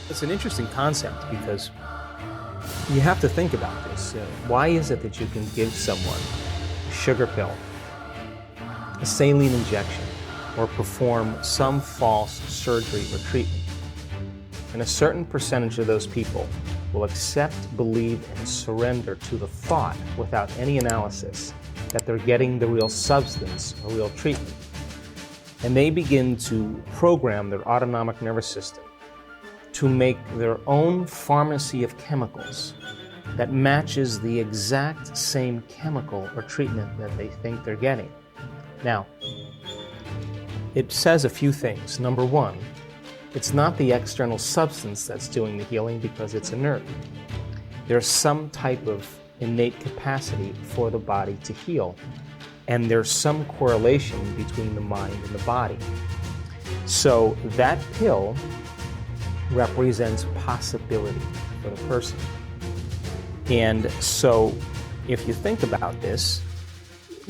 It's an interesting concept because you have to think about this. Why is it that you can give someone a sugar pill, a saline injection, or perform some false surgery or treatment, and a certain percentage of those people will accept, believe, and surrender to the thought without any analysis that they're getting the real substance or real treatment. And they begin to program their autonomic nervous system to make their own pharmacy of chemicals that matches the exact same chemical or treatment that they think they're getting. Now, it says a few things. Number one, it's not the external substance that's doing the healing because it's inert. There's some type of innate capacity for the body to heal, and there's some correlation between the mind and the body. So that pill represents possibility for the person. And so if you think about this,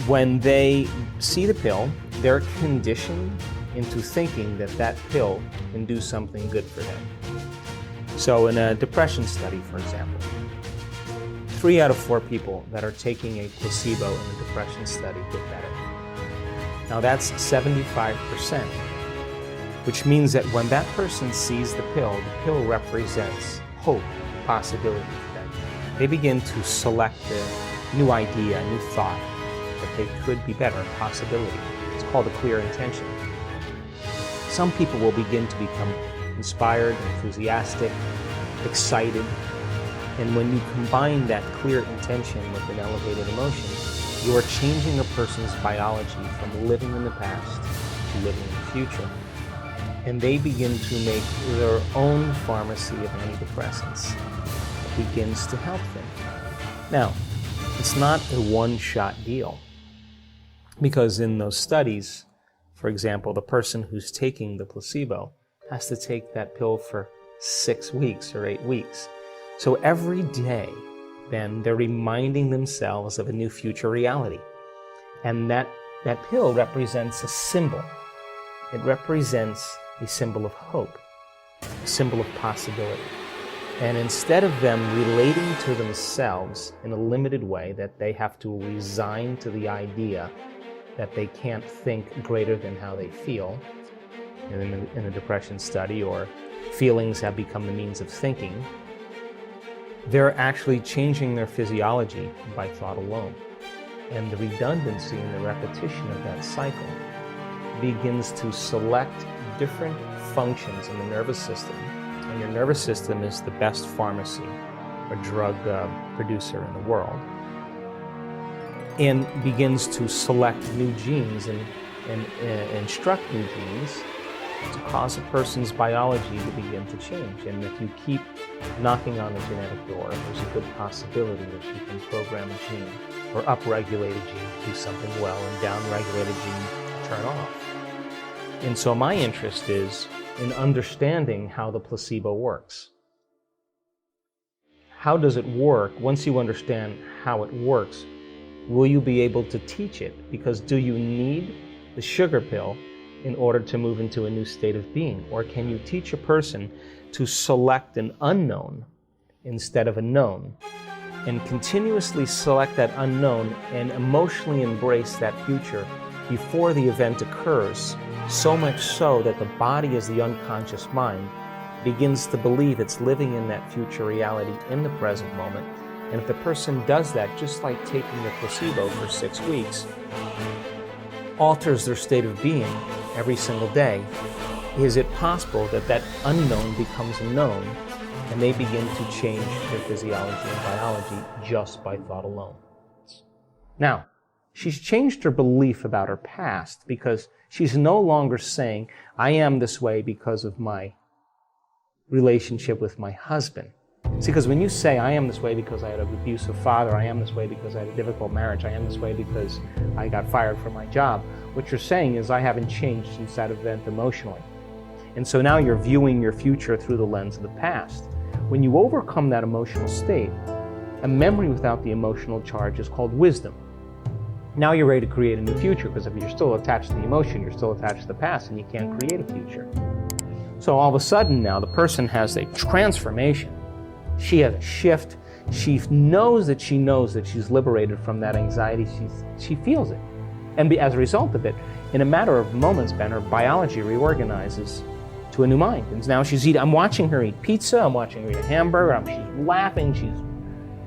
when they see the pill, they're conditioned into thinking that that pill can do something good for them. So in a depression study, for example, 3 out of 4 people that are taking a placebo in a depression study get better. Now that's 75%, which means that when that person sees the pill represents hope, possibility for them. They begin to select a new idea, a new thought, that they could be better, possibility. It's called a clear intention. Some people will begin to become inspired, enthusiastic, excited, and when you combine that clear intention with an elevated emotion, you are changing a person's biology from living in the past to living in the future. And they begin to make their own pharmacy of antidepressants that begins to help them. Now, it's not a one-shot deal, because in those studies, for example, the person who's taking the placebo has to take that pill for 6 weeks or 8 weeks. So every day, then, they're reminding themselves of a new future reality. And that pill represents a symbol. It represents a symbol of hope, a symbol of possibility. And instead of them relating to themselves in a limited way, that they have to resign to the idea that they can't think greater than how they feel in a depression study, or feelings have become the means of thinking, they're actually changing their physiology by thought alone. And the redundancy and the repetition of that cycle begins to select different functions in the nervous system. And your nervous system is the best pharmacy or drug producer in the world, and begins to select new genes and instruct new genes to cause a person's biology to begin to change. And if you keep knocking on the genetic door, there's a good possibility that you can program a gene or upregulate a gene to do something well and downregulate a gene to turn off. And so my interest is in understanding how the placebo works. How does it work? Once you understand how it works, will you be able to teach it? Because do you need the sugar pill in order to move into a new state of being? Or can you teach a person to select an unknown instead of a known, and continuously select that unknown and emotionally embrace that future before the event occurs, so much so that the body, as the unconscious mind, begins to believe it's living in that future reality in the present moment. And if the person does that, just like taking the placebo for 6 weeks, alters their state of being every single day, is it possible that that unknown becomes a known, and they begin to change their physiology and biology just by thought alone? Now, she's changed her belief about her past, because she's no longer saying, I am this way because of my relationship with my husband. See, because when you say, I am this way because I had an abusive father, I am this way because I had a difficult marriage, I am this way because I got fired from my job, what you're saying is, I haven't changed since that event emotionally. And so now you're viewing your future through the lens of the past. When you overcome that emotional state, a memory without the emotional charge is called wisdom. Now you're ready to create a new future, because if you're still attached to the emotion, you're still attached to the past, and you can't create a future. So all of a sudden now the person has a transformation. She has a shift. She knows that she's liberated from that anxiety. She feels it. And as a result of it, in a matter of moments, Ben, her biology reorganizes to a new mind. And now I'm watching her eat pizza, I'm watching her eat a hamburger, she's laughing,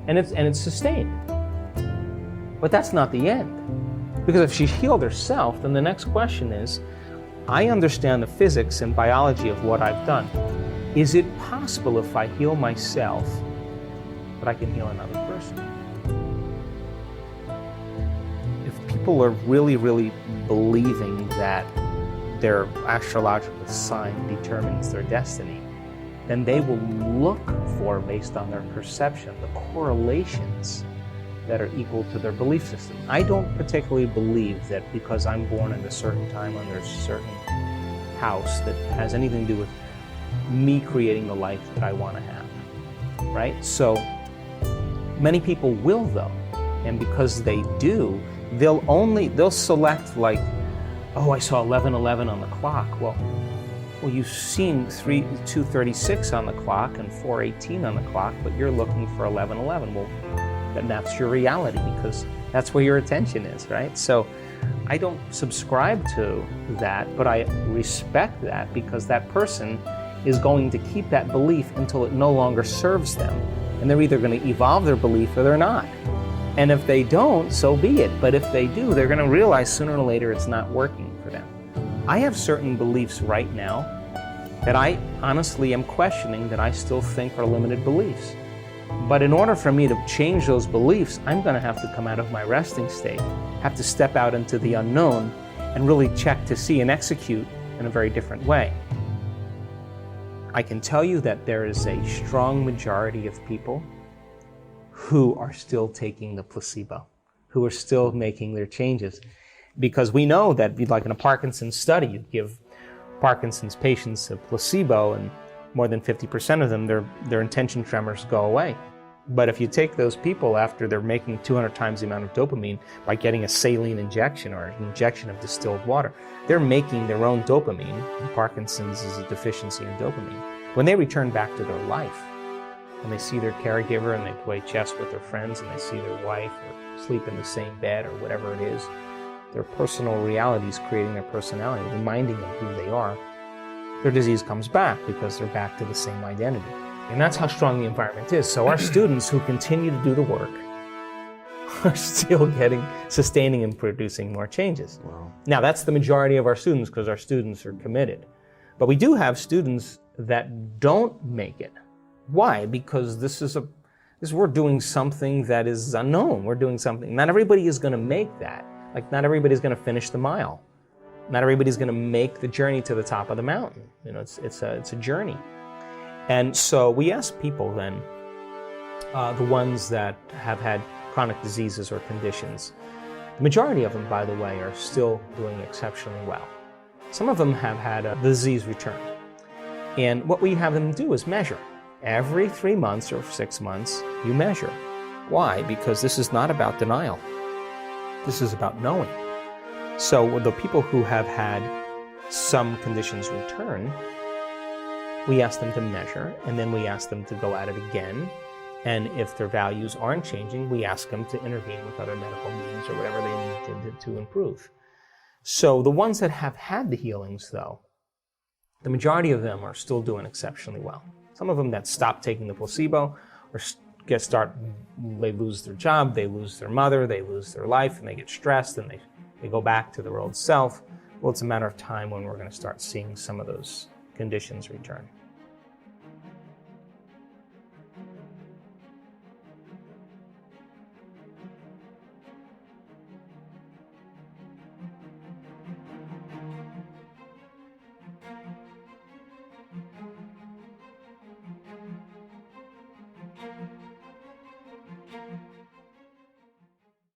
and it's sustained. But that's not the end. Because if she's healed herself, then the next question is, I understand the physics and biology of what I've done. Is it possible if I heal myself that I can heal another person? If people are really, really believing that their astrological sign determines their destiny, then they will look for, based on their perception, the correlations that are equal to their belief system. I don't particularly believe that because I'm born at a certain time under a certain house that has anything to do with me creating the life that I want to have, right? So many people will though, and because they do, they'll select like, oh, I saw 11:11 on the clock. Well, you've seen 2:36 on the clock and 4:18 on the clock, but you're looking for 11:11. Well, then that's your reality because that's where your attention is, right? So I don't subscribe to that, but I respect that because that person is going to keep that belief until it no longer serves them. And they're either going to evolve their belief or they're not. And if they don't, so be it. But if they do, they're going to realize sooner or later it's not working for them. I have certain beliefs right now that I honestly am questioning that I still think are limited beliefs. But in order for me to change those beliefs, I'm going to have to come out of my resting state, have to step out into the unknown and really check to see and execute in a very different way. I can tell you that there is a strong majority of people who are still taking the placebo, who are still making their changes. Because we know that, like in a Parkinson's study, you give Parkinson's patients a placebo and more than 50% of them, their intention tremors go away. But if you take those people after they're making 200 times the amount of dopamine by getting a saline injection or an injection of distilled water, they're making their own dopamine. Parkinson's is a deficiency in dopamine. When they return back to their life, and they see their caregiver and they play chess with their friends and they see their wife or sleep in the same bed or whatever it is, their personal reality is creating their personality, reminding them who they are. Their disease comes back because they're back to the same identity. And that's how strong the environment is. So our students who continue to do the work are still sustaining and producing more changes. Wow. Now that's the majority of our students because our students are committed. But we do have students that don't make it. Why? Because we're doing something that is unknown. We're doing something. Not everybody is going to make that. Like not everybody's going to finish the mile. Not everybody's going to make the journey to the top of the mountain. You know, it's a journey. And so we ask people then, the ones that have had chronic diseases or conditions, the majority of them, by the way, are still doing exceptionally well. Some of them have had a disease return. And what we have them do is measure. Every 3 months or 6 months, you measure. Why? Because this is not about denial. This is about knowing. So the people who have had some conditions return, we ask them to measure, and then we ask them to go at it again. And if their values aren't changing, we ask them to intervene with other medical means or whatever they need to improve. So the ones that have had the healings, though, the majority of them are still doing exceptionally well. Some of them that stop taking the placebo or they lose their job, they lose their mother, they lose their life, and they get stressed, and they go back to their old self. Well, it's a matter of time when we're going to start seeing some of those conditions return.